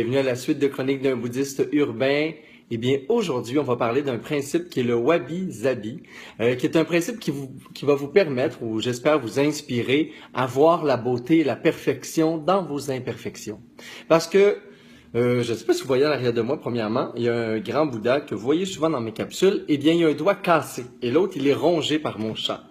Bienvenue à la suite de Chroniques d'un bouddhiste urbain. Eh bien, aujourd'hui, on va parler d'un principe qui est le wabi-sabi, qui est un principe qui va vous permettre, ou j'espère vous inspirer, à voir la beauté et la perfection dans vos imperfections. Parce que, je ne sais pas si vous voyez à l'arrière de moi, premièrement, il y a un grand Bouddha que vous voyez souvent dans mes capsules. Eh bien, il y a un doigt cassé et l'autre, il est rongé par mon chat.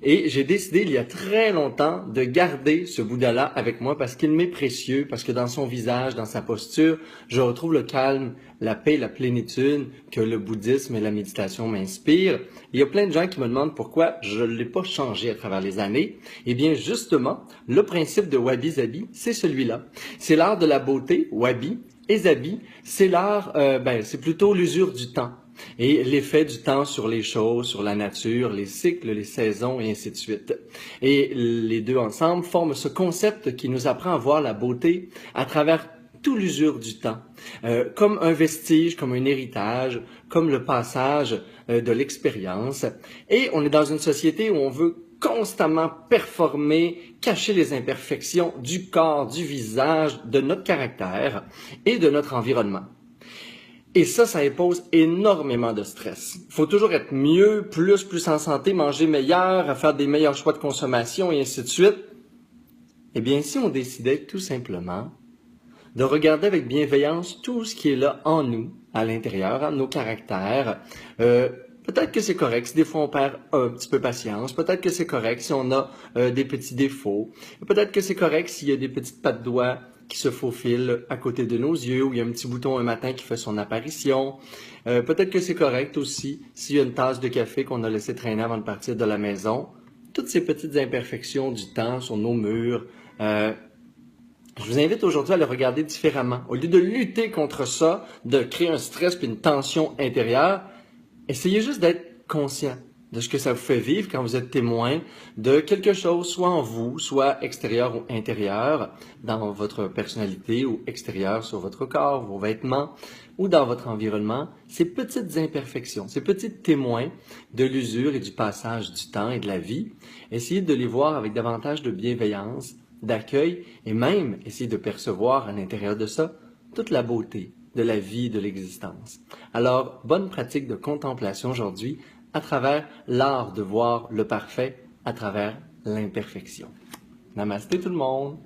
Et j'ai décidé il y a très longtemps de garder ce Bouddha-là avec moi parce qu'il m'est précieux, parce que dans son visage, dans sa posture, je retrouve le calme, la paix, la plénitude que le bouddhisme et la méditation m'inspirent. Il y a plein de gens qui me demandent pourquoi je ne l'ai pas changé à travers les années. Eh bien, justement, le principe de wabi-sabi, c'est celui-là. C'est l'art de la beauté, wabi, et sabi, c'est l'art, c'est plutôt l'usure du temps. Et l'effet du temps sur les choses, sur la nature, les cycles, les saisons et ainsi de suite. Et les deux ensemble forment ce concept qui nous apprend à voir la beauté à travers tout l'usure du temps, comme un vestige, comme un héritage, comme le passage de l'expérience. Et on est dans une société où on veut constamment performer, cacher les imperfections du corps, du visage, de notre caractère et de notre environnement. Et ça impose énormément de stress. Il faut toujours être mieux, plus en santé, manger meilleur, faire des meilleurs choix de consommation et ainsi de suite. Eh bien, si on décidait tout simplement de regarder avec bienveillance tout ce qui est là en nous, à l'intérieur, nos caractères, peut-être que c'est correct si des fois on perd un petit peu patience, peut-être que c'est correct si on a des petits défauts, peut-être que c'est correct s'il y a des petites pattes de doigts qui se faufilent à côté de nos yeux, ou il y a un petit bouton un matin qui fait son apparition. Peut-être que c'est correct aussi s'il y a une tasse de café qu'on a laissé traîner avant de partir de la maison. Toutes ces petites imperfections du temps sur nos murs, je vous invite aujourd'hui à le regarder différemment. Au lieu de lutter contre ça, de créer un stress puis une tension intérieure, essayez juste d'être conscient de ce que ça vous fait vivre quand vous êtes témoin de quelque chose, soit en vous, soit extérieur ou intérieur, dans votre personnalité ou extérieur sur votre corps, vos vêtements, ou dans votre environnement. Ces petites imperfections, ces petits témoins de l'usure et du passage du temps et de la vie, essayez de les voir avec davantage de bienveillance, d'accueil et même essayer de percevoir à l'intérieur de ça toute la beauté de la vie, de l'existence. Alors, bonne pratique de contemplation aujourd'hui à travers l'art de voir le parfait à travers l'imperfection. Namasté tout le monde!